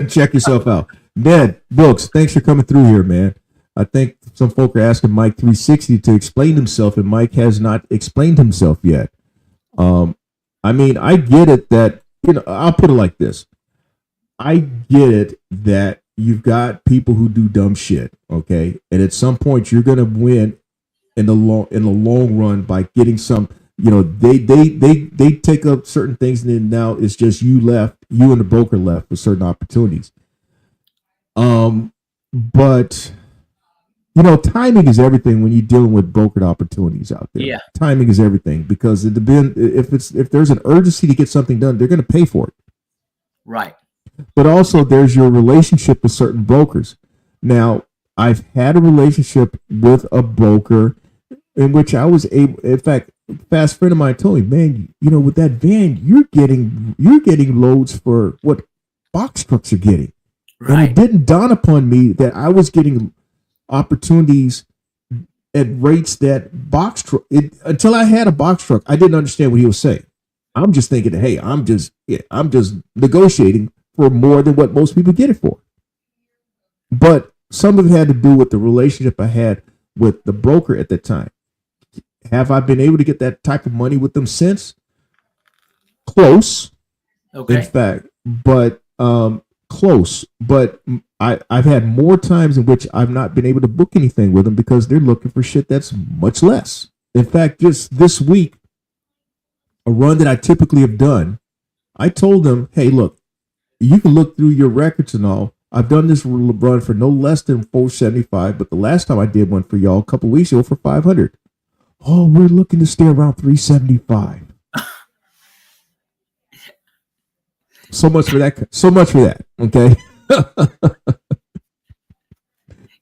Check yourself out. Ned Brooks, thanks for coming through here, man. I think some folk are asking Mike 360 to explain himself, and Mike has not explained himself yet. I mean, I get it that, I'll put it like this. I get it that you've got people who do dumb shit, okay? And at some point you're gonna win in the long run by getting some, they take up certain things, and then now it's just you and the broker left with certain opportunities. But timing is everything when you're dealing with brokered opportunities out there. Yeah. Timing is everything, because it depends. If there's an urgency to get something done, they're going to pay for it. Right. But also there's your relationship with certain brokers. Now, I've had a relationship with a broker in which I was able, in fact, a fast friend of mine told me, man, with that van, you're getting loads for what box trucks are getting. And it didn't dawn upon me that I was getting opportunities at rates that box truck, until I had a box truck, I didn't understand what he was saying. I'm just thinking, hey, I'm just negotiating for more than what most people get it for. But some of it had to do with the relationship I had with the broker at the time. Have I been able to get that type of money with them since? Close. Okay. In fact, but close. But I've had more times in which I've not been able to book anything with them because they're looking for shit that's much less. In fact, just this week, a run that I typically have done, I told them, hey, look, you can look through your records and all. I've done this run for no less than $475, but the last time I did one for y'all a couple weeks ago for $500. Oh, we're looking to stay around $375. So much for that. Okay.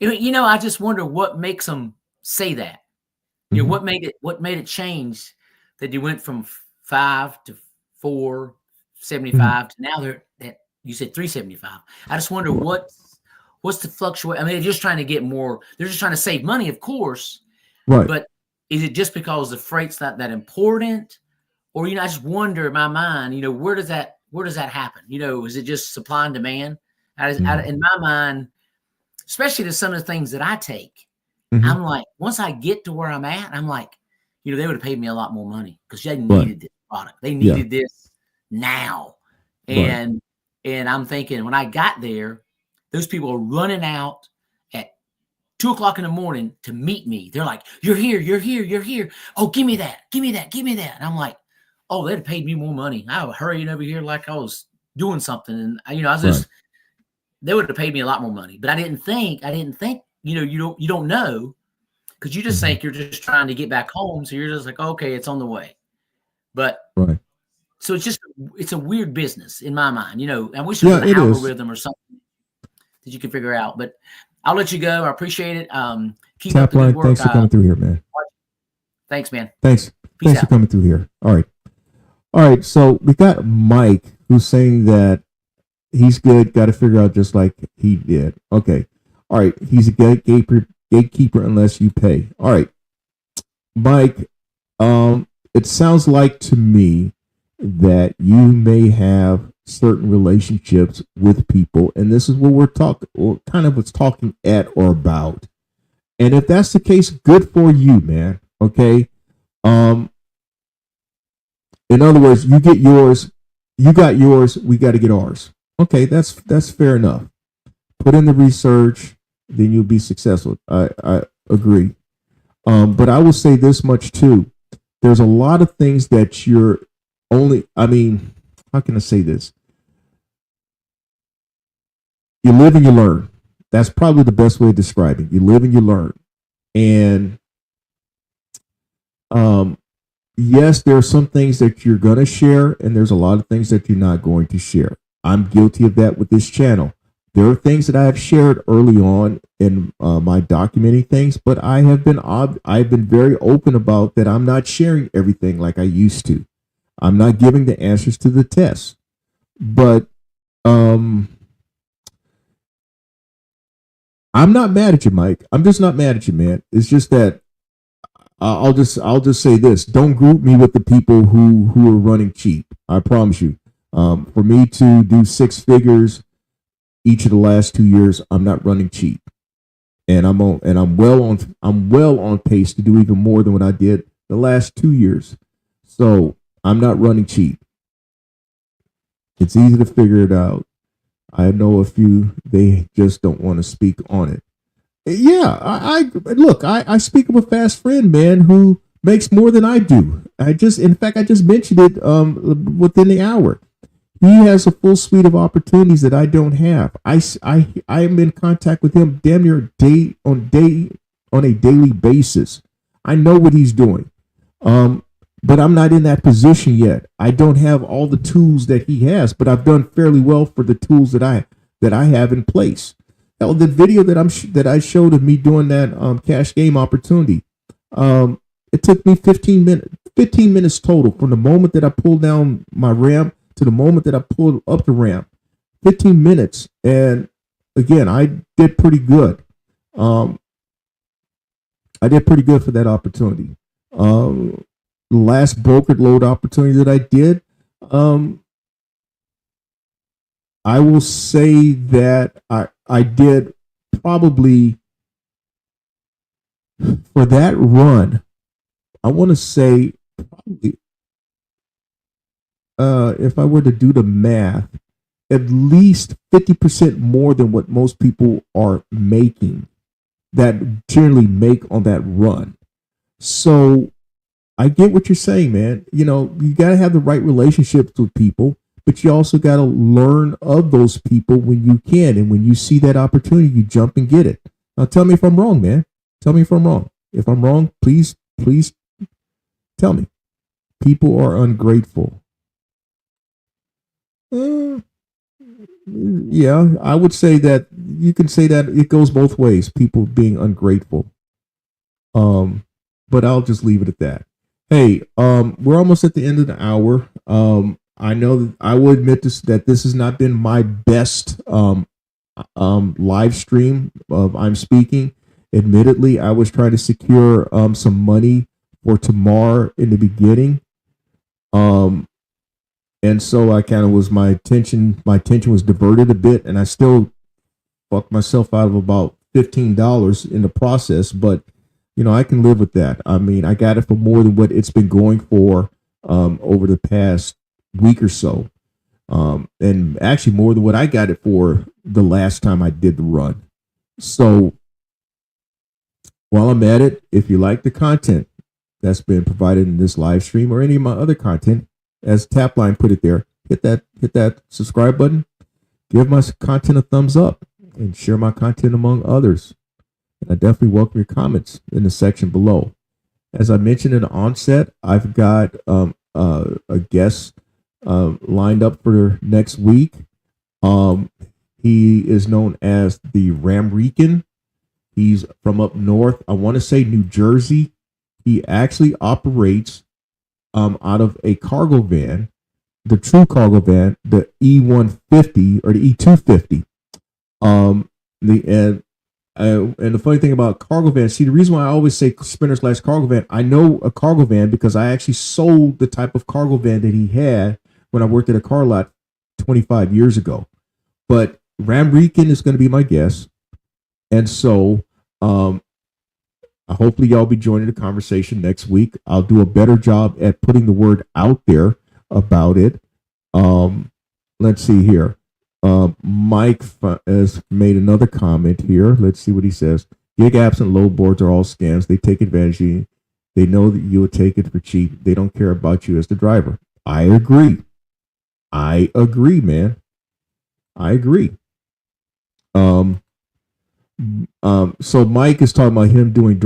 I just wonder what makes them say that. Mm-hmm. What made it change that you went from 5 to 475 to now you said 375. I just wonder what's the fluctuation. I mean, they're just trying to get more. They're just trying to save money, of course. Right. But is it just because the freight's not that important? Or, I just wonder in my mind, where does that happen? Is it just supply and demand? In my mind, especially to some of the things that I take, I'm like, once I get to where I'm at, I'm like, they would have paid me a lot more money because they needed this product. They needed this now. And I'm thinking when I got there, those people are running out at 2:00 in the morning to meet me. They're like, you're here. Oh, give me that. And I'm like, oh, they'd have paid me more money. I was hurrying over here like I was doing something. And I was just, they would have paid me a lot more money. But I didn't think, you don't know, because you just think you're just trying to get back home. So you're just like, okay, it's on the way. But so it's a weird business in my mind. I wish there was an algorithm or something that you could figure out. But I'll let you go. I appreciate it. Keep up the good work. Thanks for coming through here, man. Thanks, man. Thanks Peace for out. coming through here. All right. So we got Mike, who's saying that he's good. Got to figure out just like he did. Okay. All right. He's a gatekeeper unless you pay. All right. Mike, it sounds like to me that you may have certain relationships with people, and this is what we're talking at or about. And if that's the case, good for you, man. Okay. In other words, you get yours, you got yours, we got to get ours. Okay, that's fair enough. Put in the research, then you'll be successful. I agree. But I will say this much too. There's a lot of things that how can I say this? You live and you learn. That's probably the best way to describe it. You live and you learn. And yes, there are some things that you're going to share, and there's a lot of things that you're not going to share. I'm guilty of that with this channel. There are things that I have shared early on in my documenting things, but I've been very open about that. I'm not sharing everything like I used to. I'm not giving the answers to the tests, but I'm not mad at you, Mike. I'm just not mad at you, man. It's just that I'll just say this: don't group me with the people who are running cheap. I promise you. For me to do 6 figures each of the last 2 years, I'm not running cheap, and I'm well on pace to do even more than what I did the last 2 years. So I'm not running cheap. It's easy to figure it out. I know a few, they just don't want to speak on it. Yeah, I speak of a fast friend, man, who makes more than I do. I just mentioned it within the hour. He has a full suite of opportunities that I don't have. I am in contact with him damn near on a daily basis. I know what he's doing, but I'm not in that position yet. I don't have all the tools that he has, but I've done fairly well for the tools that I have in place. Hell, the video that I showed of me doing that cash game opportunity, it took me 15 minutes total from the moment that I pulled down my ramp to the moment that I pulled up the ramp. 15 minutes, and again, I did pretty good. I did pretty good for that opportunity. The last brokered load opportunity that I did, I will say that I did probably for that run. I want to say probably, if I were to do the math, at least 50% more than what most people are making that generally make on that run. So I get what you're saying, man. You know, you got to have the right relationships with people, but you also got to learn of those people when you can. And when you see that opportunity, you jump and get it. Now, tell me if I'm wrong, man. Tell me if I'm wrong. If I'm wrong, please tell me. People are ungrateful. Yeah, I would say that you can say that it goes both ways. People being ungrateful. But I'll just leave it at that. Hey, we're almost at the end of the hour. I know that I will admit that this has not been my best live stream of I'm speaking. Admittedly, I was trying to secure some money for tomorrow in the beginning. And so I kind of was my attention was diverted a bit, and I still fucked myself out of about $15 in the process, but you know, I can live with that. I mean, I got it for more than what it's been going for over the past week or so. And actually more than what I got it for the last time I did the run. So while I'm at it, if you like the content that's been provided in this live stream or any of my other content, as Tapline put it there, hit that subscribe button, give my content a thumbs up, and share my content among others. And I definitely welcome your comments in the section below. As I mentioned in the onset, I've got a guest lined up for next week. He is known as the Ramrican. He's from up north. I want to say New Jersey. He actually operates out of a cargo van, the true cargo van, the E150 or the E250. And the funny thing about cargo van, see, the reason why I always say sprinter/cargo van, I know a cargo van because I actually sold the type of cargo van that he had when I worked at a car lot 25 years ago. But Ramrican is going to be my guest, and so hopefully y'all be joining the conversation next week. I'll do a better job at putting the word out there about it. Let's see here. Mike has made another comment here. Let's see what he says. Gig apps and load boards are all scams. They take advantage of you. They know that you will take it for cheap. They don't care about you as the driver. I agree. I agree, man. I agree. So Mike is talking about him doing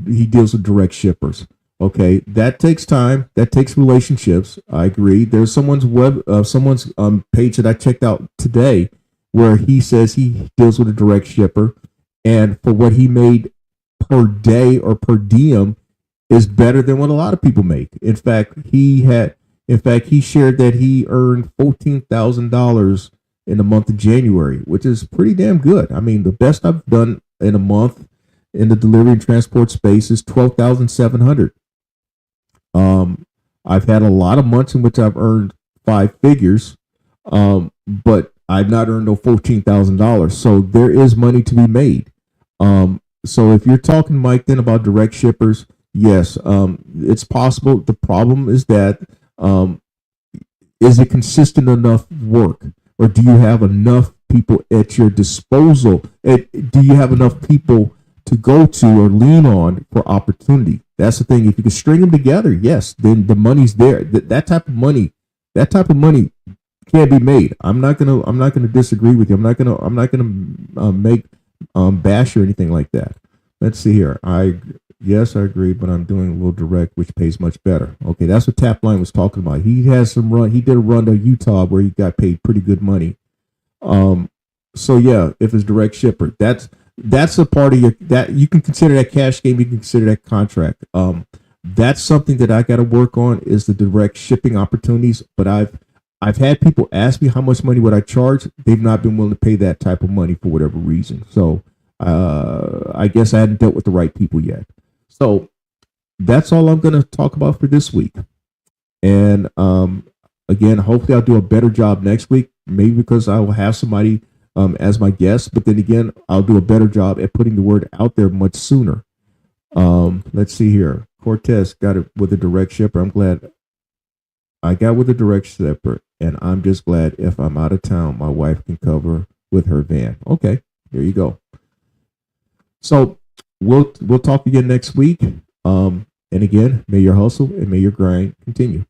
he deals with direct shippers. Okay, that takes time. That takes relationships. I agree. There's someone's page that I checked out today where he says he deals with a direct shipper, and for what he made per day or per diem is better than what a lot of people make. In fact, he shared that he earned $14,000 in the month of January, which is pretty damn good. I mean, the best I've done in a month in the delivery and transport space is 12,700. I've had a lot of months in which I've earned 5 figures, but I've not earned no $14,000. So there is money to be made. So if you're talking, Mike, then about direct shippers, yes, it's possible. The problem is that is it consistent enough work, or do you have enough people at your disposal? Do you have enough people to go to or lean on for opportunity? That's the thing. If you can string them together, yes, then the money's there. That type of money can be made. I'm not gonna disagree with you. I'm not gonna make bash or anything like that. Let's see here. Yes, I agree, but I'm doing a little direct, which pays much better. Okay, that's what Tapline was talking about. He has some run. He did a run to Utah where he got paid pretty good money. So yeah, if it's direct shipper, that's a part of that you can consider that cash game. You can consider that contract. That's something that I got to work on is the direct shipping opportunities. But I've had people ask me how much money would I charge. They've not been willing to pay that type of money for whatever reason. So I guess I hadn't dealt with the right people yet. So that's all I'm going to talk about for this week. And again, hopefully I'll do a better job next week. Maybe because I will have somebody as my guest, but then again, I'll do a better job at putting the word out there much sooner. Let's see here. Cortez got it with a direct shipper. I'm glad I got with a direct shipper, and I'm just glad if I'm out of town, my wife can cover with her van. Okay, there you go. So we'll talk again next week. And again, may your hustle and may your grind continue.